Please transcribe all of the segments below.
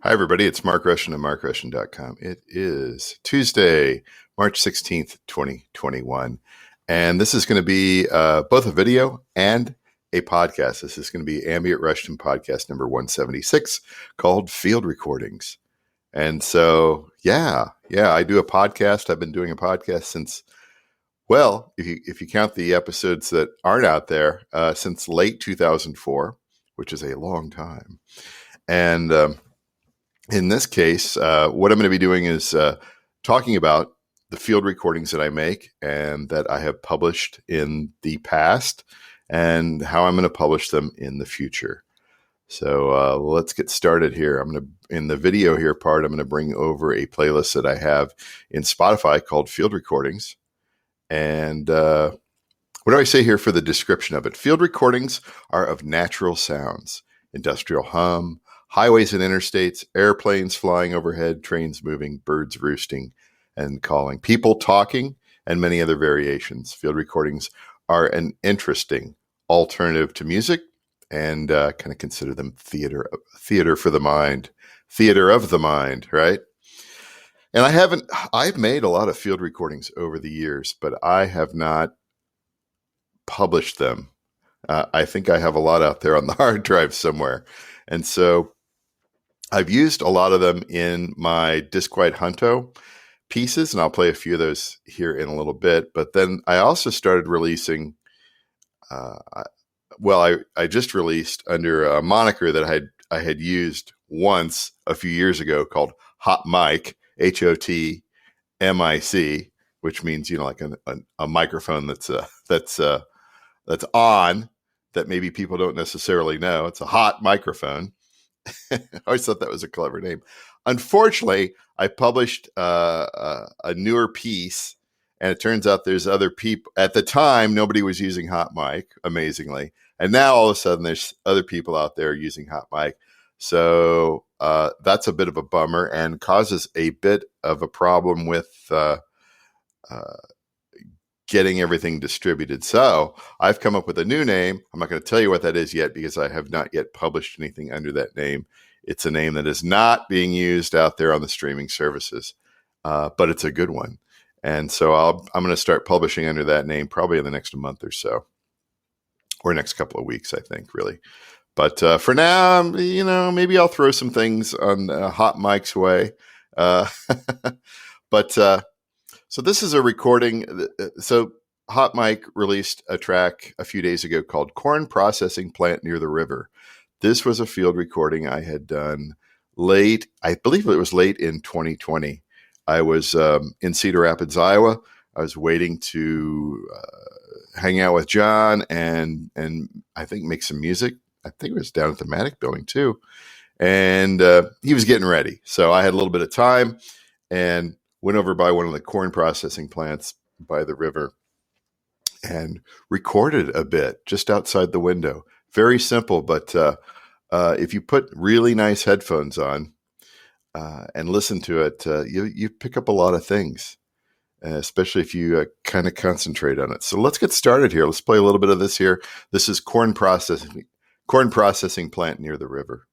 Hi, everybody. It's Mark Rushton of markrushton.com. It is Tuesday, March 16th, 2021. And this is going to be both a video and a podcast. This is going to be Ambient Rushton podcast number 176 called Field Recordings. And so, yeah, I do a podcast. I've been doing a podcast since, well, if you count the episodes that aren't out there, since late 2004, which is a long time. And in this case, what I'm going to be doing is talking about the field recordings that I make and that I have published in the past and how I'm going to publish them in the future. So let's get started here. In the video here part, I'm going to bring over a playlist that I have in Spotify called Field Recordings. And what do I say here for the description of it? Field recordings are of natural sounds, industrial hum, highways and interstates, airplanes flying overhead, trains moving, birds roosting and calling, people talking, and many other variations. Field recordings are an interesting alternative to music and kind of consider them theater for the mind, theater of the mind, right? And I've made a lot of field recordings over the years, but I have not published them. I think I have a lot out there on the hard drive somewhere. And so I've used a lot of them in my Disquiet Hunto pieces, and I'll play a few of those here in a little bit. But then I also started releasing, I just released under a moniker that I had used once a few years ago called Hot Mic, HOTMIC, which means, like a microphone that's on that maybe people don't necessarily know. It's a hot microphone. I always thought that was a clever name. Unfortunately, I published a newer piece, and it turns out there's other people. At the time, nobody was using Hot Mic, amazingly. And now all of a sudden, there's other people out there using Hot Mic. So that's a bit of a bummer and causes a bit of a problem with getting everything distributed. So I've come up with a new name. I'm not going to tell you what that is yet because I have not yet published anything under that name. It's a name that is not being used out there on the streaming services, but it's a good one. And so I'm going to start publishing under that name probably in the next month or so, or next couple of weeks, I think, really. But for now, maybe I'll throw some things on Hot Mic's way. So this is a recording. So Hot Mic released a track a few days ago called Corn Processing Plant Near the River. This was a field recording I had done I believe it was late in 2020. I was in Cedar Rapids, Iowa. I was waiting to hang out with John and I think make some music. I think it was down at the Matic building too. And he was getting ready. So I had a little bit of time and went over by one of the corn processing plants by the river and recorded a bit just outside the window. Very simple, but if you put really nice headphones on and listen to it, you pick up a lot of things, especially if you kind of concentrate on it. So let's get started here. Let's play a little bit of this here. This is corn processing plant near the river.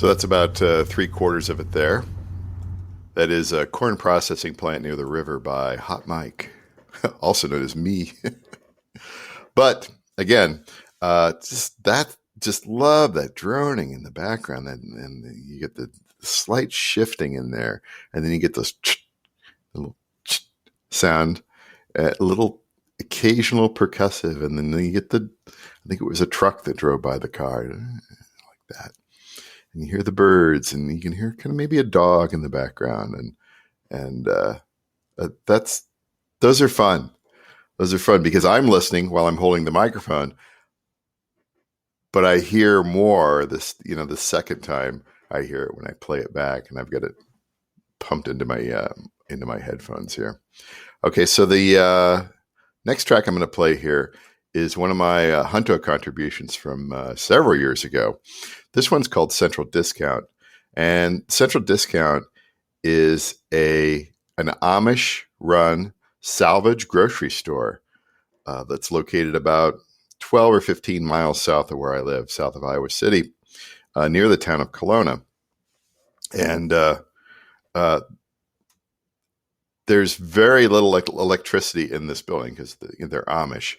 So that's about 3/4 of it there. That is a corn processing plant near the river by Hot Mike, also known as me. But again, just love that droning in the background, and you get the slight shifting in there, and then you get those little sound, a little occasional percussive, and then you get I think it was a truck that drove by the car, like that. And you hear the birds, and you can hear kind of maybe a dog in the background, and those are fun. Those are fun because I'm listening while I'm holding the microphone, but I hear more the second time I hear it when I play it back, and I've got it pumped into my headphones here. Okay, so the next track I'm going to play here is one of my Hunto contributions from several years ago. This one's called Central Discount, and Central Discount is an Amish-run salvage grocery store that's located about 12 or 15 miles south of where I live, south of Iowa City, near the town of Kelowna. And there's very little electricity in this building because they're Amish.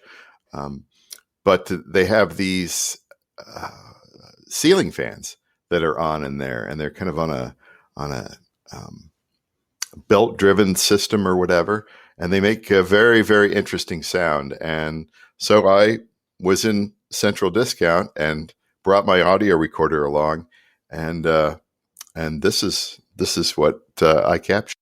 But they have these ceiling fans that are on in there, and they're kind of on a belt-driven system or whatever, and they make a very, very interesting sound. And so I was in Central Discount and brought my audio recorder along, and this is what I captured.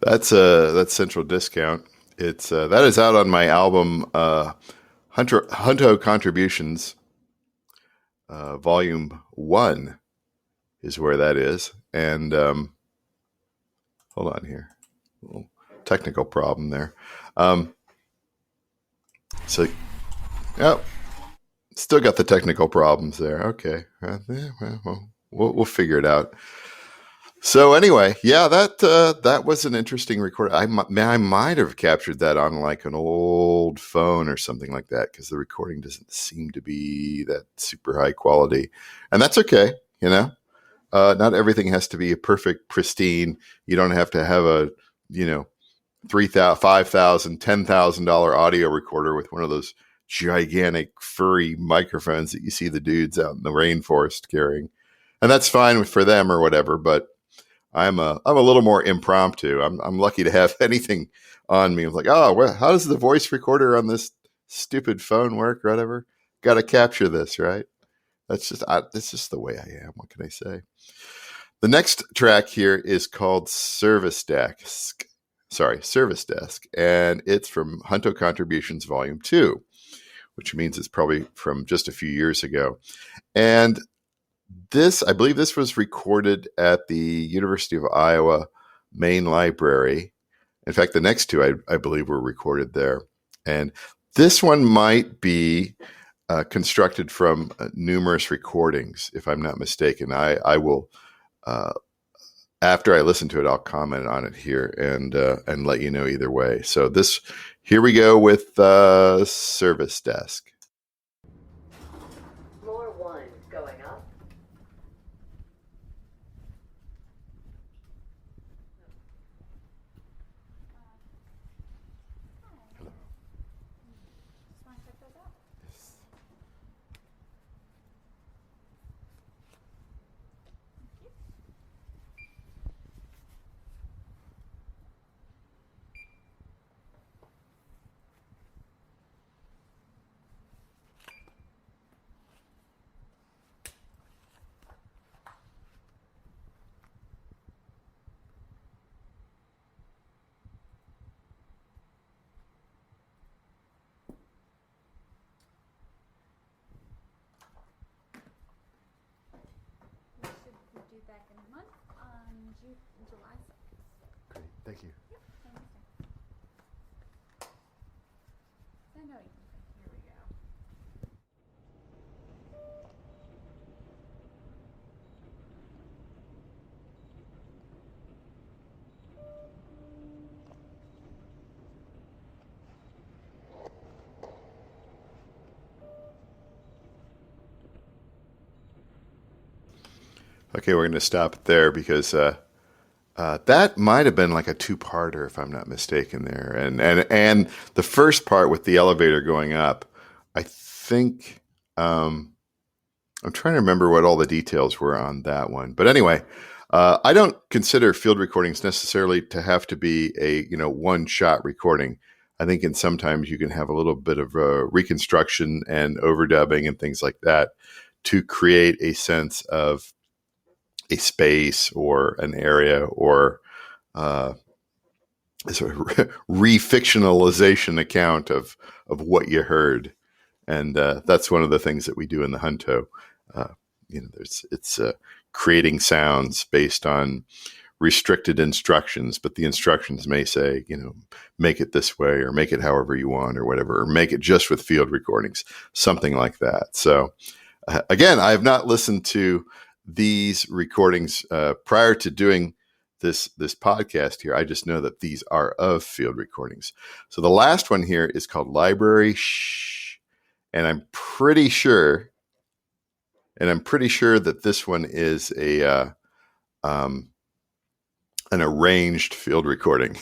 That's Central Discount. It's that is out on my album Hunto Contributions, Volume 1 is where that is. And hold on here, a little technical problem there. So, oh, still got the technical problems there. Okay, we'll figure it out. So anyway, yeah, that was an interesting record. I might have captured that on like an old phone or something like that, because the recording doesn't seem to be that super high quality, and that's okay. Not everything has to be a perfect, pristine. You don't have to have a $3,000, $5,000, $10,000 audio recorder with one of those gigantic furry microphones that you see the dudes out in the rainforest carrying, and that's fine for them or whatever. But I'm a little more impromptu. I'm lucky to have anything on me. I'm like, oh, how does the voice recorder on this stupid phone work? Or whatever. Got to capture this, right? That's just the way I am. What can I say? The next track here is called Service Desk, and it's from Hunto Contributions Volume 2, which means it's probably from just a few years ago. And I believe this was recorded at the University of Iowa main library. In fact, the next two I believe were recorded there. And this one might be constructed from numerous recordings, if I'm not mistaken. I will, after I listen to it, I'll comment on it here and let you know either way. So here we go with Service Desk. Floor 1 going up. Hello. Just want to check those out. Yes. We should be due back in a month on July 6th. Great. Thank you. Yep. I know you can. Here we go. Okay, we're going to stop there because that might have been like a two-parter, if I'm not mistaken. There, and the first part with the elevator going up, I think I'm trying to remember what all the details were on that one. But anyway, I don't consider field recordings necessarily to have to be a one-shot recording. I think sometimes you can have a little bit of reconstruction and overdubbing and things like that to create a sense of a space or an area or sort of re-fictionalization account of what you heard. And that's one of the things that we do in the Hunto. It's creating sounds based on restricted instructions, but the instructions may say, make it this way or make it however you want or whatever, or make it just with field recordings, something like that. So again, I have not listened to these recordings prior to doing this podcast here. I just know that these are of field recordings. So the last one here is called Library Shh, and I'm pretty sure that this one is an arranged field recording.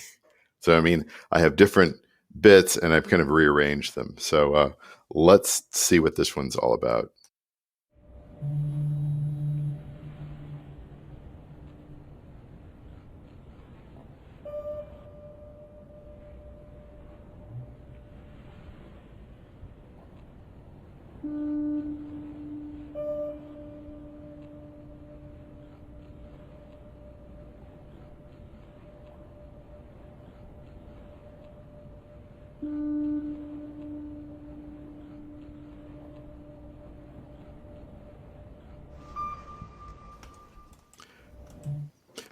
So I mean, I have different bits and I've kind of rearranged them. So let's see what this one's all about.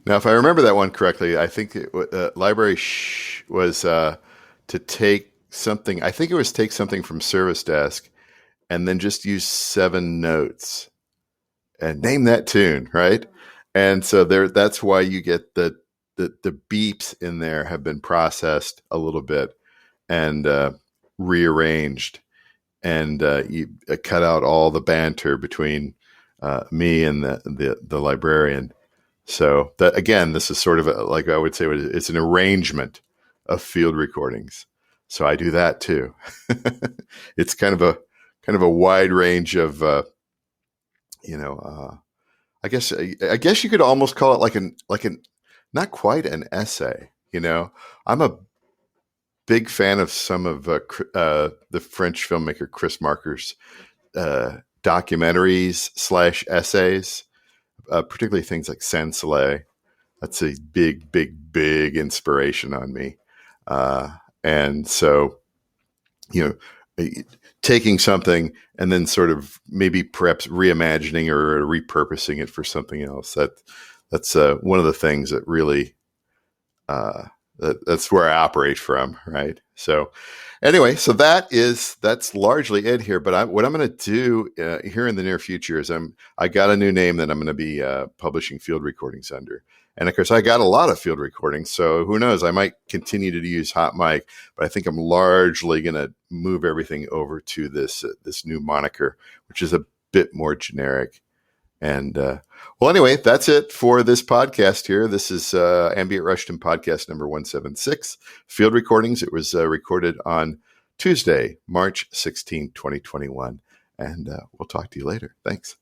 Now, if I remember that one correctly, I think Library Shh was to take something. I think it was take something from Service Desk and then just use 7 notes and name that tune, right? And so that's why you get the beeps in there have been processed a little bit and rearranged, and you cut out all the banter between me and the librarian. So that, again, this is sort of like I would say it's an arrangement of field recordings. So I do that too. It's kind of a wide range of I guess you could almost call it like an not quite an essay. I'm a big fan of some of the French filmmaker Chris Marker's documentaries / essays. Particularly things like Sans Soleil. That's a big, big, big inspiration on me. And so, taking something and then sort of maybe perhaps reimagining or repurposing it for something else. That's one of the things that really That's where I operate from, right? So anyway, so that's largely it here. But what I'm going to do here in the near future is I got a new name that I'm going to be publishing field recordings under. And of course, I got a lot of field recordings, so who knows? I might continue to use Hot Mic, but I think I'm largely going to move everything over to this new moniker, which is a bit more generic. And well, anyway, that's it for this podcast here. This is Ambient Rushton podcast number 176, field recordings. It was recorded on Tuesday, March 16, 2021. And we'll talk to you later. Thanks.